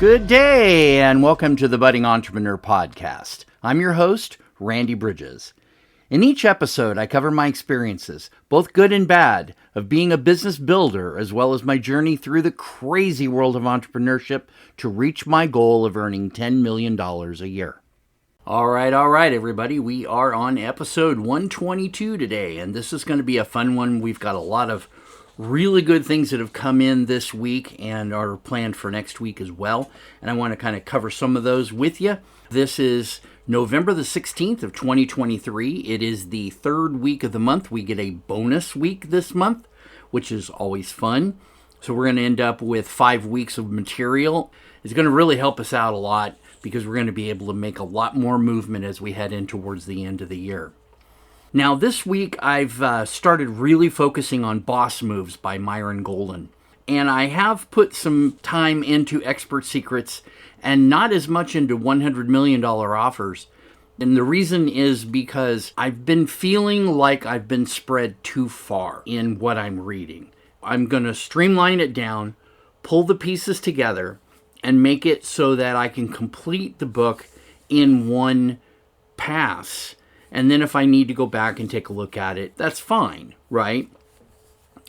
Good day, and welcome to the Budding Entrepreneur Podcast. I'm your host, Randy Bridges. In each episode, I cover my experiences, both good and bad, of being a business builder, as well as my journey through the crazy world of entrepreneurship to reach my goal of earning $10 million a year. All right, everybody. We are on episode 122 today, and this is going to be a fun one. We've got a lot of really good things that have come in this week and are planned for next week as well. And I want to kind of cover some of those with you. This is November the 16th of 2023. It is the third week of the month. We get a bonus week this month, which is always fun. So we're going to end up with 5 weeks of material. It's going to really help us out a lot because we're going to be able to make a lot more movement as we head in towards the end of the year. Now, this week, I've started really focusing on Boss Moves by Myron Golden. And I have put some time into Expert Secrets and not as much into $100 million offers. And the reason is because I've been feeling like I've been spread too far in what I'm reading. I'm going to streamline it down, pull the pieces together, and make it so that I can complete the book in one pass. And then if I need to go back and take a look at it, that's fine, right?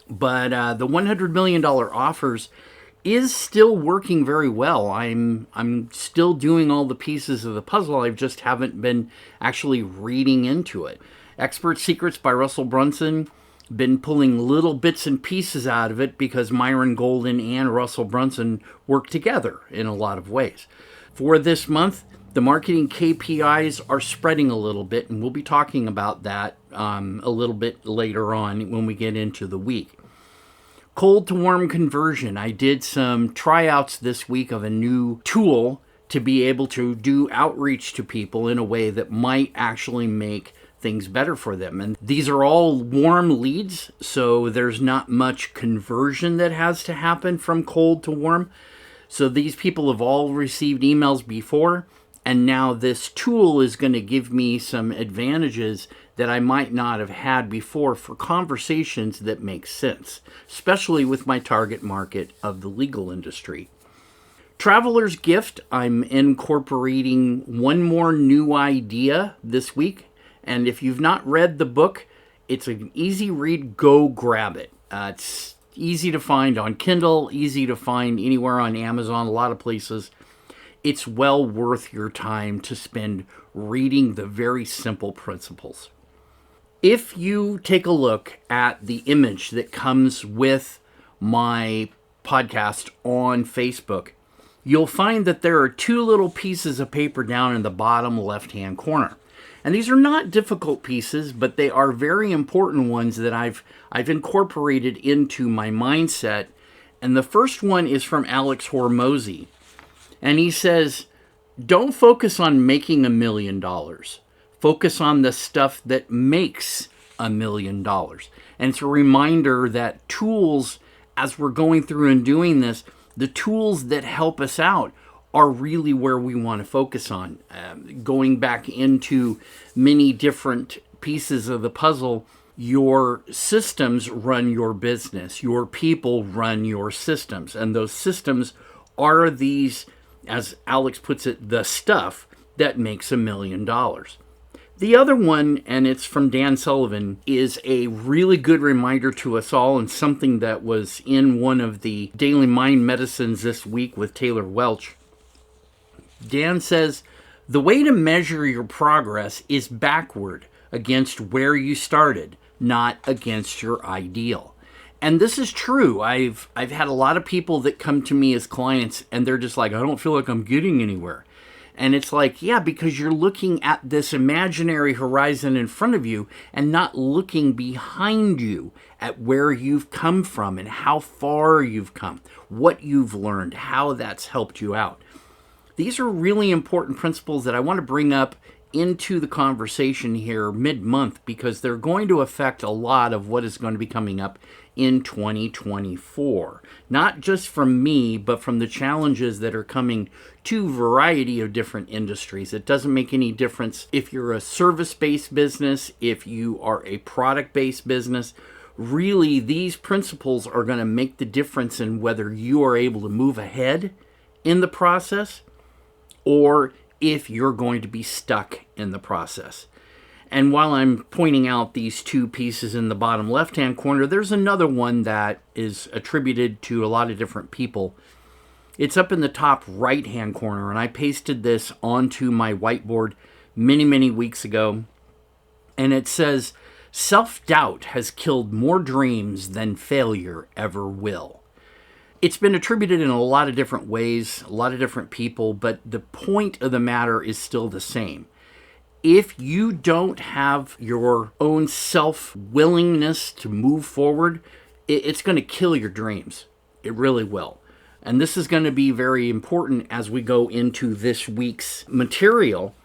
But the $100 million offers is still working very well. I'm still doing all the pieces of the puzzle. I just haven't been actually reading into it. Expert Secrets by Russell Brunson, been pulling little bits and pieces out of it because Myron Golden and Russell Brunson work together in a lot of ways. For this month, the marketing KPIs are spreading a little bit, and we'll be talking about that a little bit later on when we get into the week. Cold to warm conversion. I did some tryouts this week of a new tool to be able to do outreach to people in a way that might actually make things better for them. And these are all warm leads, so there's not much conversion that has to happen from cold to warm. So these people have all received emails before. And now this tool is going to give me some advantages that I might not have had before for conversations that make sense, especially with my target market of the legal industry. Traveler's Gift, I'm incorporating one more new idea this week. And if you've not read the book, it's an easy read. Go grab it. It's easy to find on Kindle, easy to find anywhere on Amazon, a lot of places. It's well worth your time to spend reading the very simple principles. If you take a look at the image that comes with my podcast on Facebook, you'll find that there are two little pieces of paper down in the bottom left-hand corner. And these are not difficult pieces, but they are very important ones that I've incorporated into my mindset. And the first one is from Alex Hormozy. And he says, don't focus on making $1 million. Focus on the stuff that makes $1 million. And it's a reminder that tools, as we're going through and doing this, the tools that help us out are really where we want to focus on. Going back into many different pieces of the puzzle, your systems run your business. Your people run your systems. And those systems are these, as Alex puts it, the stuff that makes $1 million. The other one, and it's from Dan Sullivan, is a really good reminder to us all, and something that was in one of the Daily Mind Medicines this week with Taylor Welch. Dan says, the way to measure your progress is backward against where you started, not against your ideal. And this is true. I've had a lot of people that come to me as clients and they're just like, I don't feel like I'm getting anywhere. And it's like, yeah, because you're looking at this imaginary horizon in front of you and not looking behind you at where you've come from and how far you've come, what you've learned, how that's helped you out. These are really important principles that I want to bring up into the conversation here mid-month because they're going to affect a lot of what is going to be coming up in 2024. Not just from me, but from the challenges that are coming to a variety of different industries. It doesn't make any difference if you're a service-based business, if you are a product-based business. Really, these principles are going to make the difference in whether you are able to move ahead in the process or if you're going to be stuck in the process. And while I'm pointing out these two pieces in the bottom left-hand corner, there's another one that is attributed to a lot of different people. It's up in the top right-hand corner, and I pasted this onto my whiteboard many, many weeks ago. And it says, self-doubt has killed more dreams than failure ever will. It's been attributed in a lot of different ways, a lot of different people, but the point of the matter is still the same. If you don't have your own self-willingness to move forward, it's going to kill your dreams. It really will. And this is going to be very important as we go into this week's material.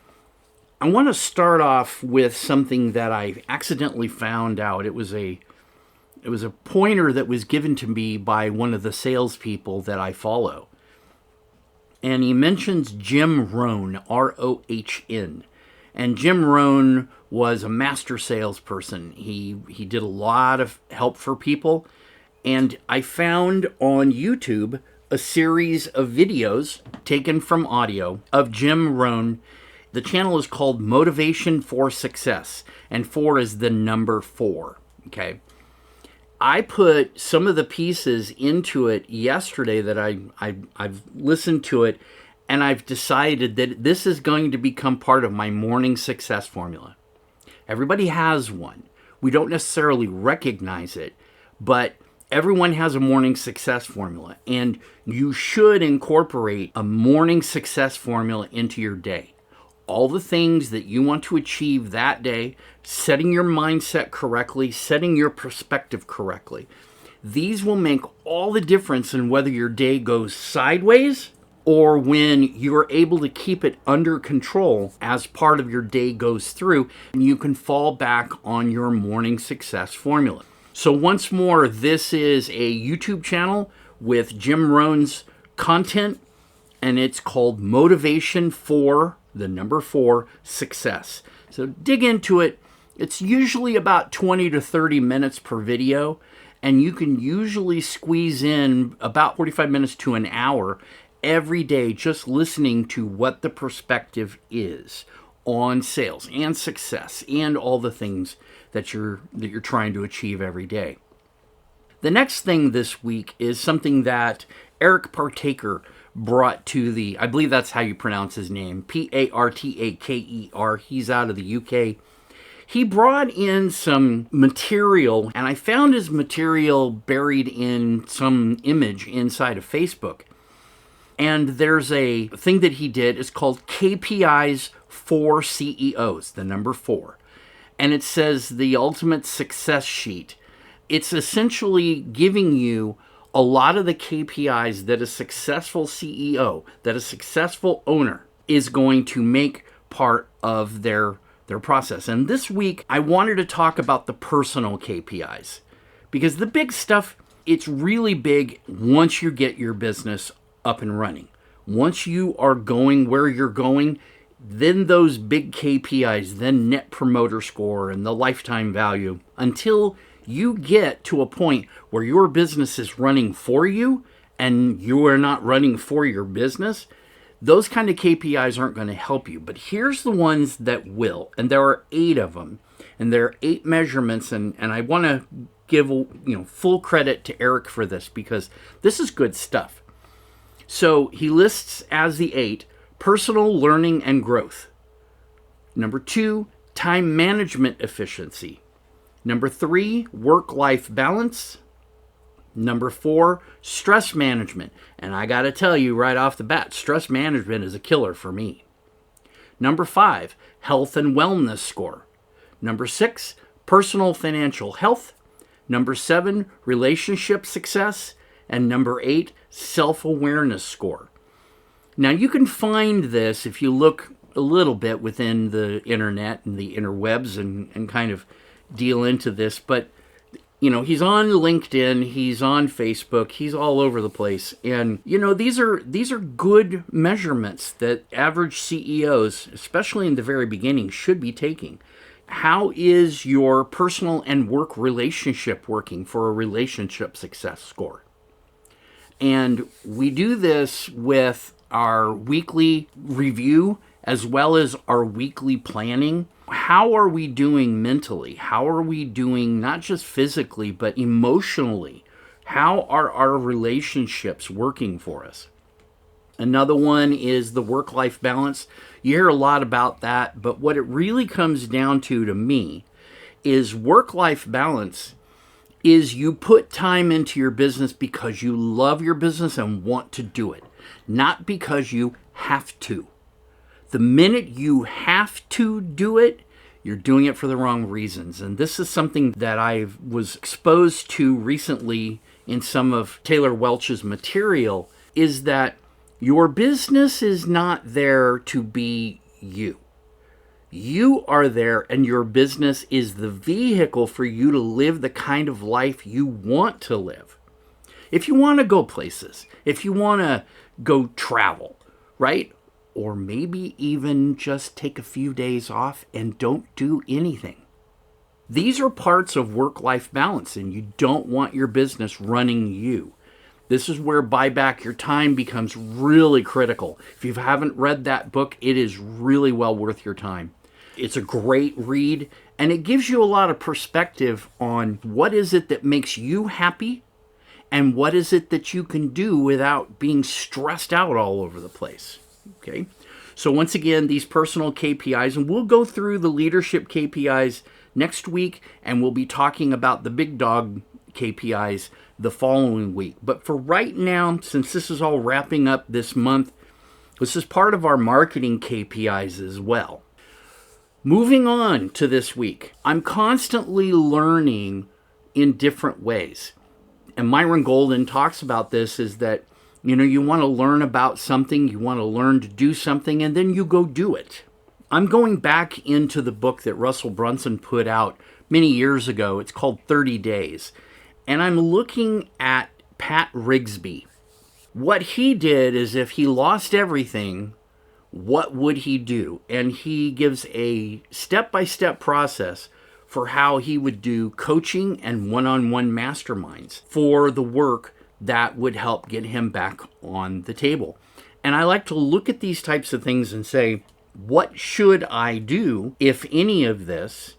I want to start off with something that I accidentally found out. It was a pointer that was given to me by one of the salespeople that I follow. And he mentions Jim Rohn, R-O-H-N. And Jim Rohn was a master salesperson. He did a lot of help for people. And I found on YouTube a series of videos taken from audio of Jim Rohn. The channel is called Motivation for Success. And 4 is the number 4. Okay. I put some of the pieces into it yesterday that I've listened to it. And I've decided that this is going to become part of my morning success formula. Everybody has one. We don't necessarily recognize it, but everyone has a morning success formula. And you should incorporate a morning success formula into your day. All the things that you want to achieve that day, setting your mindset correctly, setting your perspective correctly. These will make all the difference in whether your day goes sideways or when you're able to keep it under control as part of your day goes through, and you can fall back on your morning success formula. So once more, this is a YouTube channel with Jim Rohn's content, and it's called Motivation for, the number 4, Success. So dig into it. It's usually about 20 to 30 minutes per video, and you can usually squeeze in about 45 minutes to an hour every day just listening to what the perspective is on sales and success and all the things that you're trying to achieve every day. The next thing this week is something that Eric Partaker brought to the, I believe that's how you pronounce his name, Partaker. He's out of the UK. He brought in some material, and I found his material buried in some image inside of Facebook. And there's a thing that he did. It's called KPIs for CEOs, the number 4. And it says the ultimate success sheet. It's essentially giving you a lot of the KPIs that a successful CEO, that a successful owner is going to make part of their process. And this week, I wanted to talk about the personal KPIs. Because the big stuff, it's really big once you get your business up and running. Once you are going where you're going, then those big KPIs, then net promoter score and the lifetime value, until you get to a point where your business is running for you and you are not running for your business, those kind of KPIs aren't going to help you. But here's the ones that will, and there are 8 of them, and there are 8 measurements, and I want to give full credit to Eric for this because this is good stuff. So he lists as the 8, personal learning and growth. Number 2, time management efficiency. Number 3, work-life balance. Number 4, stress management. And I got to tell you right off the bat, stress management is a killer for me. Number 5, health and wellness score. Number 6, personal financial health. Number 7, relationship success. And number 8, self-awareness score. Now you can find this if you look a little bit within the internet and the interwebs and kind of deal into this. But, he's on LinkedIn, he's on Facebook, he's all over the place. And, these are good measurements that average CEOs, especially in the very beginning, should be taking. How is your personal and work relationship working for a relationship success score? And we do this with our weekly review as well as our weekly planning. How are we doing mentally? How are we doing not just physically, but emotionally? How are our relationships working for us? Another one is the work-life balance. You hear a lot about that, but what it really comes down to me is work-life balance is you put time into your business because you love your business and want to do it, not because you have to. The minute you have to do it, you're doing it for the wrong reasons. And this is something that I was exposed to recently in some of Taylor Welch's material, is that your business is not there to be you. You are there, and your business is the vehicle for you to live the kind of life you want to live. If you want to go places, if you want to go travel, right? Or maybe even just take a few days off and don't do anything. These are parts of work-life balance, and you don't want your business running you. This is where Buy Back Your Time becomes really critical. If you haven't read that book, it is really well worth your time. It's a great read, and it gives you a lot of perspective on what is it that makes you happy and what is it that you can do without being stressed out all over the place. Okay? So once again, these personal KPIs, and we'll go through the leadership KPIs next week, and we'll be talking about the big dog KPIs the following week. But for right now, since this is all wrapping up this month, this is part of our marketing KPIs as well. Moving on to this week, I'm constantly learning in different ways. And Myron Golden talks about this, is that, you want to learn about something, you want to learn to do something, and then you go do it. I'm going back into the book that Russell Brunson put out many years ago. It's called 30 Days. And I'm looking at Pat Rigsby. What he did is, if he lost everything, what would he do? And he gives a step-by-step process for how he would do coaching and one-on-one masterminds for the work that would help get him back on the table. And I like to look at these types of things and say, what should I do, if any of this,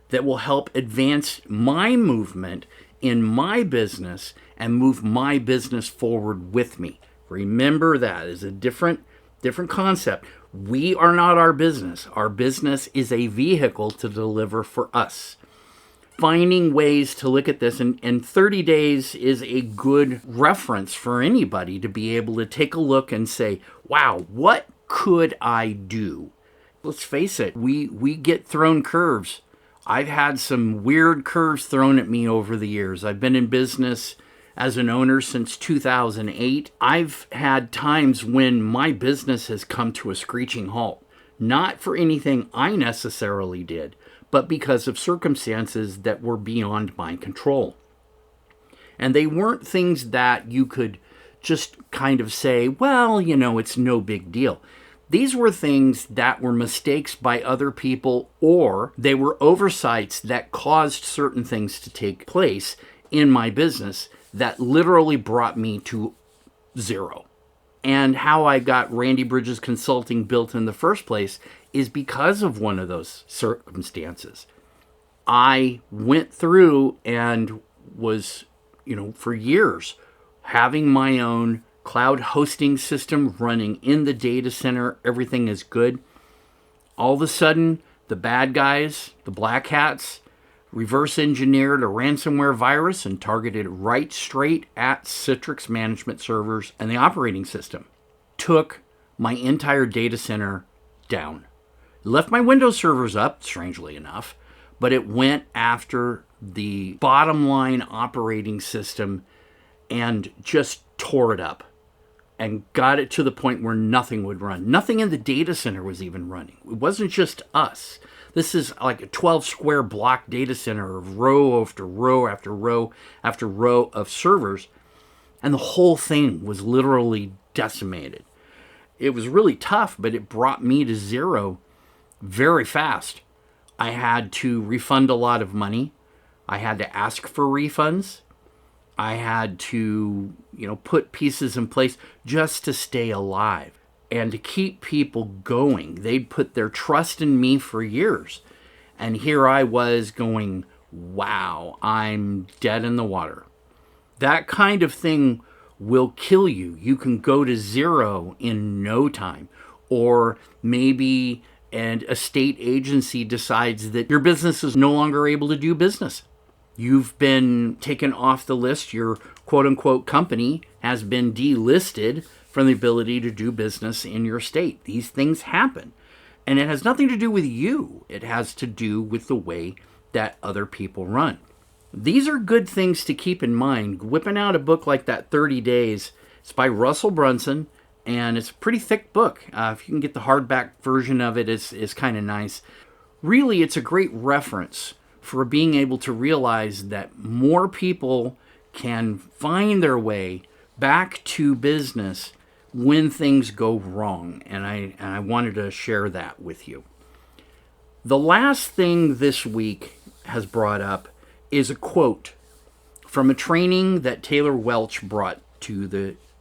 that will help advance my movement in my business and move my business forward with me? Remember, that is a different concept. We are not our business. Our business is a vehicle to deliver for us. Finding ways to look at this, and 30 days is a good reference for anybody to be able to take a look and say, wow, what could I do? Let's face it, we get thrown curves. I've had some weird curves thrown at me over the years. I've been in business as an owner since 2008. I've had times when my business has come to a screeching halt. Not for anything I necessarily did, but because of circumstances that were beyond my control. And they weren't things that you could just kind of say, well, it's no big deal. These were things that were mistakes by other people, or they were oversights that caused certain things to take place in my business that literally brought me to zero. And how I got Randy Bridges Consulting built in the first place is because of one of those circumstances. I went through and was, for years, having my own cloud hosting system running in the data center. Everything is good. All of a sudden, the bad guys, the black hats, reverse engineered a ransomware virus and targeted it right straight at Citrix management servers and the operating system. Took my entire data center down. Left my Windows servers up, strangely enough, but it went after the bottom line operating system and just tore it up and got it to the point where nothing would run. Nothing in the data center was even running. It wasn't just us. This is like a 12 square block data center of row after row after row after row of servers, and the whole thing was literally decimated. It was really tough, but it brought me to zero very fast. I had to refund a lot of money. I had to ask for refunds. I had to, put pieces in place just to stay alive and to keep people going. They'd put their trust in me for years. And here I was going, wow, I'm dead in the water. That kind of thing will kill you. You can go to zero in no time. Or maybe a state agency decides that your business is no longer able to do business. You've been taken off the list. Your quote-unquote company has been delisted from the ability to do business in your state. These things happen. And it has nothing to do with you. It has to do with the way that other people run. These are good things to keep in mind. Whipping out a book like that, 30 Days, it's by Russell Brunson, and it's a pretty thick book. If you can get the hardback version of it, it's kind of nice. Really, it's a great reference for being able to realize that more people can find their way back to business when things go wrong. And I wanted to share that with you. The last thing this week has brought up is a quote from a training that Taylor Welch brought to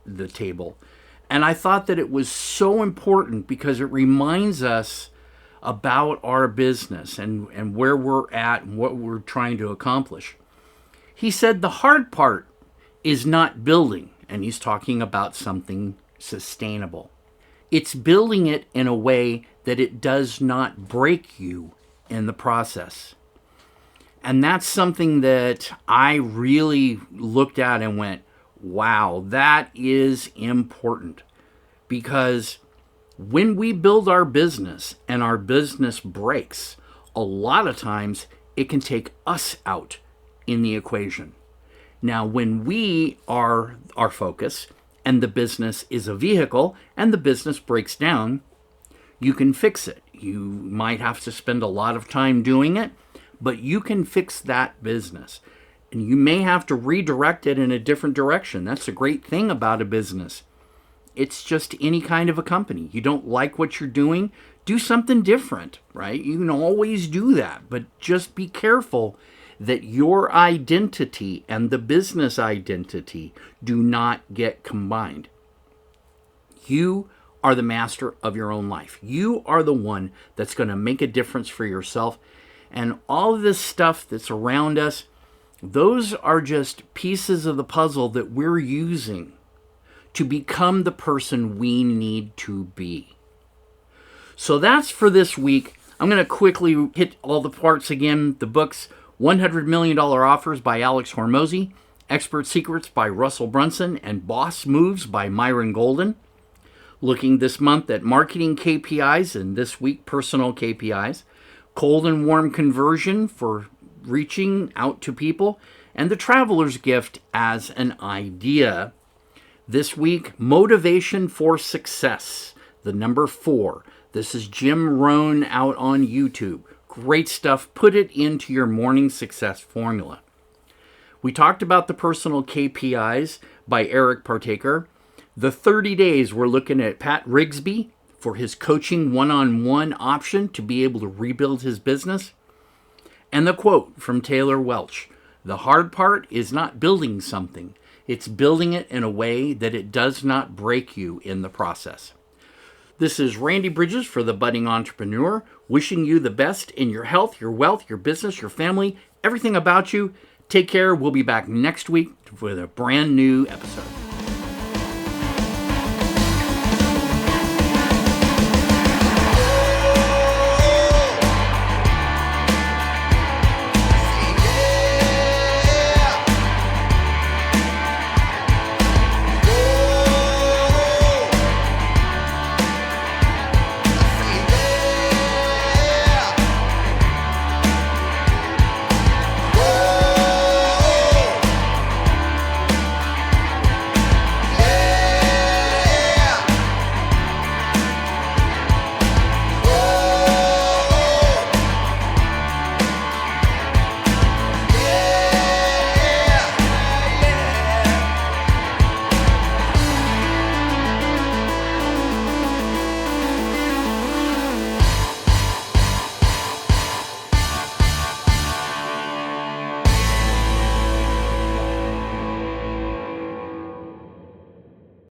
the table. And I thought that it was so important because it reminds us about our business and where we're at and what we're trying to accomplish. He said the hard part is not building, and he's talking about something sustainable. It's building it in a way that it does not break you in the process. And that's something that I really looked at and went, wow, that is important. Because when we build our business and our business breaks, a lot of times it can take us out in the equation. Now, when we are our focus and the business is a vehicle and the business breaks down, you can fix it. You might have to spend a lot of time doing it, but you can fix that business. And you may have to redirect it in a different direction. That's a great thing about a business. It's just any kind of a company. You don't like what you're doing, do something different, right? You can always do that, but just be careful that your identity and the business identity do not get combined. You are the master of your own life. You are the one that's going to make a difference for yourself. And all of this stuff that's around us, those are just pieces of the puzzle that we're using to become the person we need to be. So that's for this week. I'm going to quickly hit all the parts again. The books, $100 Million Offers by Alex Hormozy, Expert Secrets by Russell Brunson, and Boss Moves by Myron Golden. Looking this month at marketing KPIs and this week personal KPIs. Cold and warm conversion for reaching out to people, and the traveler's gift as an idea. This week, motivation for success, the number 4. This is Jim Rohn out on YouTube. Great stuff. Put it into your morning success formula. We talked about the personal KPIs by Eric Partaker. The 30 days, we're looking at Pat Rigsby for his coaching one-on-one option to be able to rebuild his business. And the quote from Taylor Welch, the hard part is not building something. It's building it in a way that it does not break you in the process. This is Randy Bridges for The Budding Entrepreneur, wishing you the best in your health, your wealth, your business, your family, everything about you. Take care. We'll be back next week with a brand new episode.